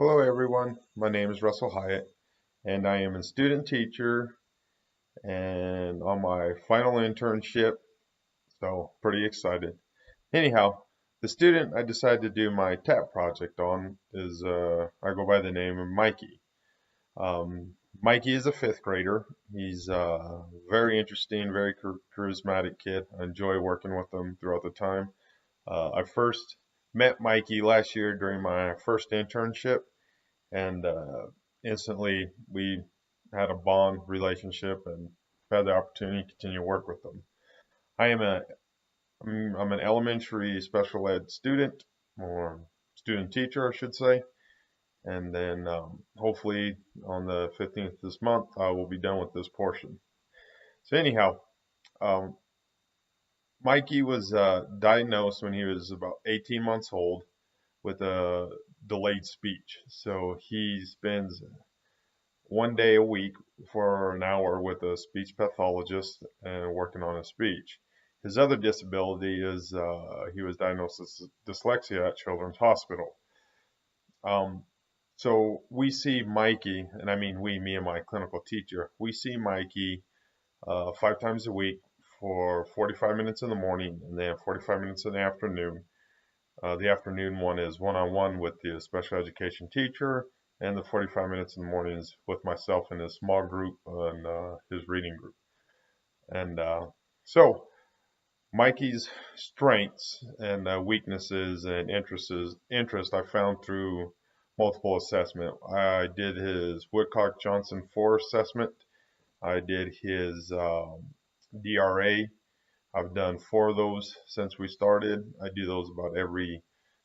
Hello everyone, my name is Russell Hiatt and I am a student teacher and on my final internship, so pretty excited. Anyhow, the student I decided to do my TAP project on is, I go by the name of Mikey. Mikey is a fifth grader. He's a very interesting, very charismatic kid. I enjoy working with him throughout the time. I first met Mikey last year during my first internship and instantly we had a bond relationship and had the opportunity to continue to work with them. I am I'm an elementary special ed student or student teacher, I should say, and then hopefully on the 15th this month I will be done with this portion. So anyhow, um, Mikey was diagnosed when he was about 18 months old with a delayed speech. So he spends one day a week for an hour with a speech pathologist and working on his speech. His other disability is he was diagnosed with dyslexia at Children's Hospital. Um, so we see Mikey, and I mean we, me and my clinical teacher, we see Mikey 5 times a week for 45 minutes in the morning and then 45 minutes in the afternoon. The afternoon one is one-on-one with the special education teacher, and the 45 minutes in the morning is with myself in a small group and his reading group. And so Mikey's strengths and weaknesses and interest I found through multiple assessment. I did his Woodcock-Johnson 4 assessment. I did his DRA. I've done 4 of those since we started. I do those about every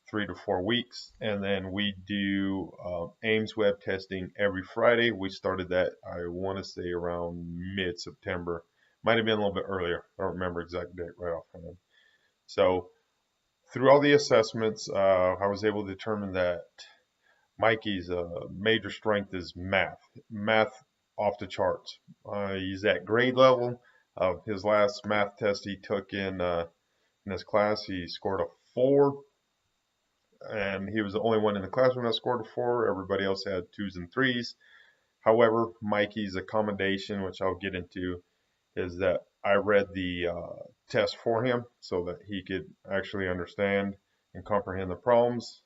3 to 4 weeks. And then we do Ames web testing every Friday. We started that, I want to say, around mid-September. Might have been a little bit earlier. I don't remember exact date right offhand. So through all the assessments, I was able to determine that Mikey's major strength is math. Math off the charts. He's at grade level. His last math test he took in his class, he scored a 4, and he was the only one in the classroom that scored a 4. Everybody else had 2s and 3s. However, Mikey's accommodation, which I'll get into, is that I read the test for him so that he could actually understand and comprehend the problems.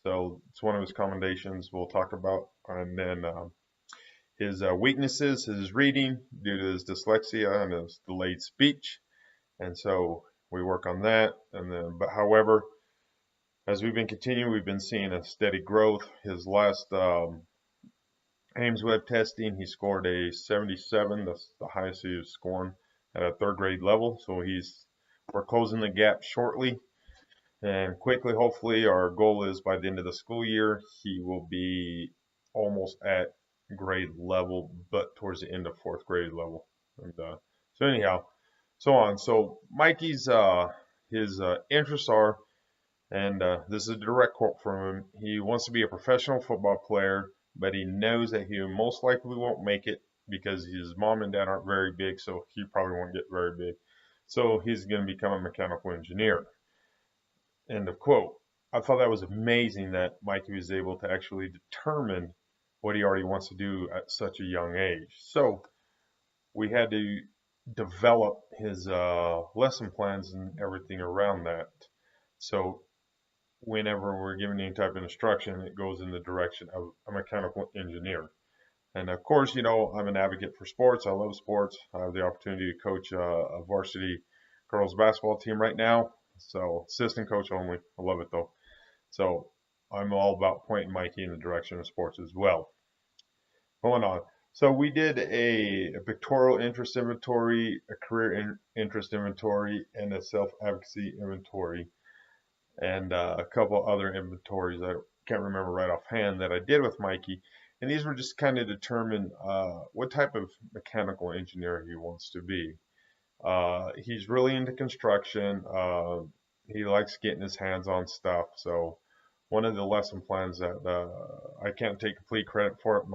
So it's one of his commendations we'll talk about. And then his weaknesses, his reading due to his dyslexia and his delayed speech. And so we work on that. And then, but however, as we've been continuing, we've been seeing a steady growth. His last Ames web testing, he scored a 77. That's the highest he was scoring at a 3rd grade level. So we're closing the gap shortly and quickly. Hopefully, our goal is by the end of the school year, he will be almost at grade level, but towards the end of 4th grade level. And so anyhow, so on. So Mikey's his interests are, and this is a direct quote from him. He wants to be a professional football player, but he knows that he most likely won't make it because his mom and dad aren't very big, so he probably won't get very big. So he's going to become a mechanical engineer. End of quote. I thought that was amazing that Mikey was able to actually determine what he already wants to do at such a young age. So we had to develop his lesson plans and everything around that. So whenever we're given any type of instruction, it goes in the direction of a mechanical engineer. And of course, you know, I'm an advocate for sports. I love sports. I have the opportunity to coach a varsity girls basketball team right now. So assistant coach only. I love it though. So I'm all about pointing Mikey in the direction of sports as well. Going on. So we did a pictorial interest inventory, a career interest inventory, and a self-advocacy inventory, and a couple other inventories I can't remember right offhand that I did with Mikey. And these were just kind of determine what type of mechanical engineer he wants to be. He's really into construction. He likes getting his hands on stuff. So one of the lesson plans that I can't take complete credit for it.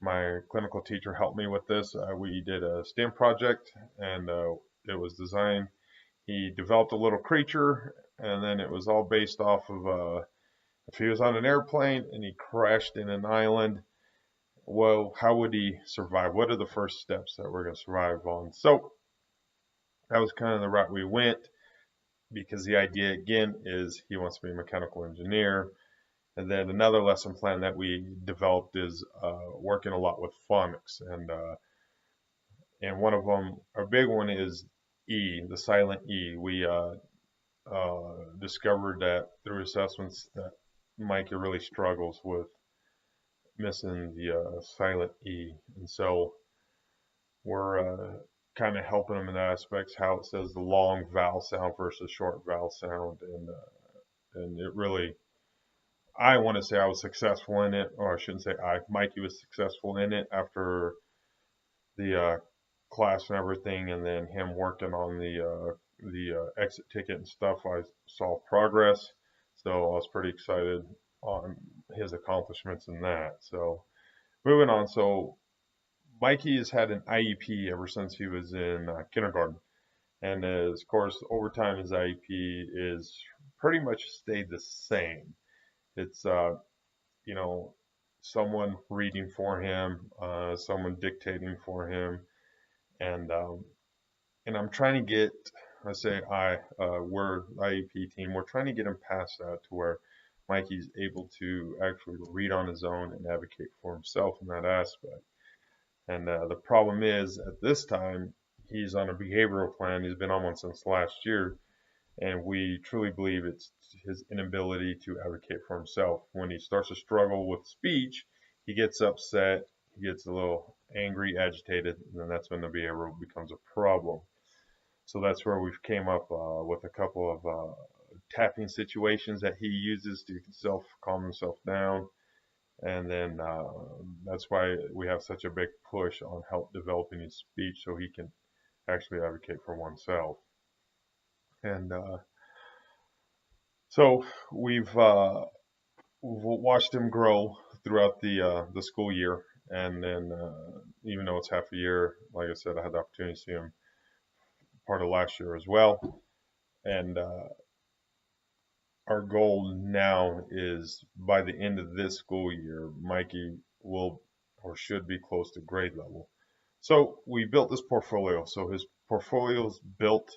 My clinical teacher helped me with this. We did a STEM project, and it was designed. He developed a little creature, and then it was all based off of If he was on an airplane and he crashed in an island, well, how would he survive? What are the first steps that we're going to survive on? So that was kind of the route we went, because the idea again is he wants to be a mechanical engineer. And then another lesson plan that we developed is working a lot with phonics, and one of them, our big one, is E, the silent E. We discovered that through assessments that Mikey really struggles with missing the silent E, and so we're kind of helping him in that aspect, how it says the long vowel sound versus short vowel sound, and it really, I want to say I was successful in it, or I shouldn't say Mikey was successful in it after the class and everything, and then him working on the exit ticket and stuff. I saw progress, so I was pretty excited on his accomplishments in that. So moving on, so Mikey has had an IEP ever since he was in kindergarten, and as of course over time his IEP is pretty much stayed the same. It's you know, someone reading for him, someone dictating for him, and I'm trying to get, I say we're IEP team, we're trying to get him past that to where Mikey's able to actually read on his own and advocate for himself in that aspect. And the problem is at this time he's on a behavioral plan. He's been on one since last year, and we truly believe it's his inability to advocate for himself. When he starts to struggle with speech, he gets upset, he gets a little angry, agitated, and then that's when the behavioral becomes a problem. So that's where we've came up with a couple of tapping situations that he uses to calm himself down, and then that's why we have such a big push on help developing his speech so he can actually advocate for oneself. And so we've watched him grow throughout the school year, and then even though it's half a year, like I said, I had the opportunity to see him part of last year as well. And our goal now is by the end of this school year, Mikey will or should be close to grade level. So we built this portfolio. So his portfolio is built,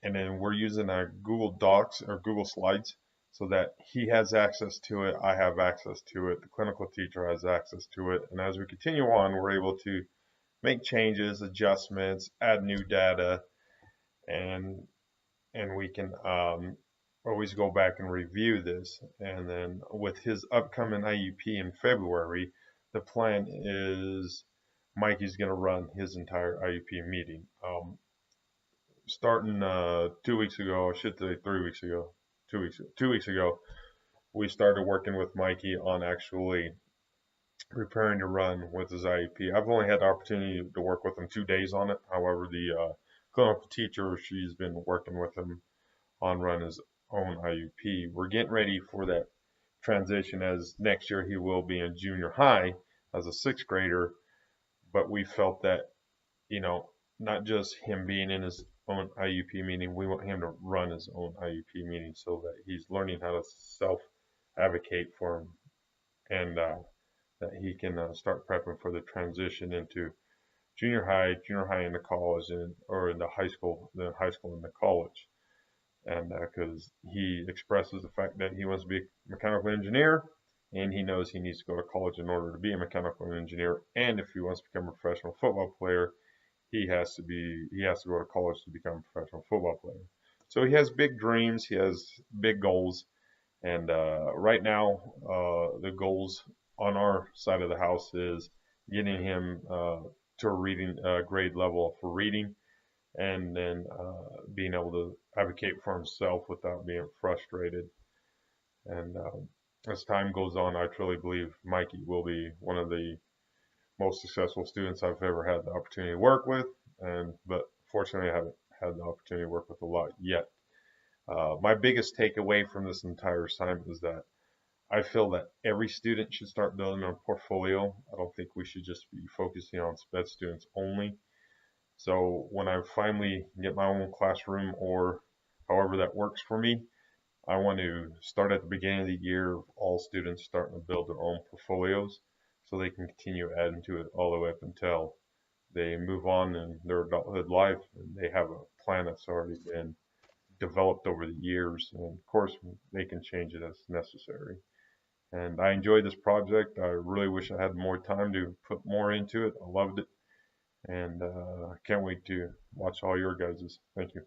and then we're using our Google Docs or Google Slides so that he has access to it, I have access to it, the clinical teacher has access to it, and as we continue on, we're able to make changes, adjustments, add new data, and we can always go back and review this. And then with his upcoming IUP in February, the plan is Mikey's going to run his entire IUP meeting. Starting 2 weeks ago, I should say 3 weeks ago, 2 weeks ago, we started working with Mikey on actually preparing to run with his IEP. I've only had the opportunity to work with him 2 days on it. However, the clinical teacher, she's been working with him on run his own IUP. We're getting ready for that transition, as next year he will be in junior high as a sixth grader, but we felt that, not just him being in his own IUP meeting, we want him to run his own IUP meeting so that he's learning how to self advocate for him, and that he can start prepping for the transition into junior high into college, or into high school, then high school into college. And because he expresses the fact that he wants to be a mechanical engineer, and he knows he needs to go to college in order to be a mechanical engineer, and if he wants to become a professional football player, he has to go to college to become a professional football player. So he has big dreams, he has big goals, and right now the goals on our side of the house is getting him to a reading grade level for reading, and then being able to advocate for himself without being frustrated. And as time goes on, I truly believe Mikey will be one of the most successful students I've ever had the opportunity to work with. But fortunately, I haven't had the opportunity to work with a lot yet. My biggest takeaway from this entire assignment is that I feel that every student should start building a portfolio. I don't think we should just be focusing on SPED students only. So when I finally get my own classroom, or however that works for me, I want to start at the beginning of the year, all students starting to build their own portfolios so they can continue adding to it all the way up until they move on in their adulthood life and they have a plan that's already been developed over the years. And of course, they can change it as necessary. And I enjoyed this project. I really wish I had more time to put more into it. I loved it. And I can't wait to watch all your guys's. Thank you.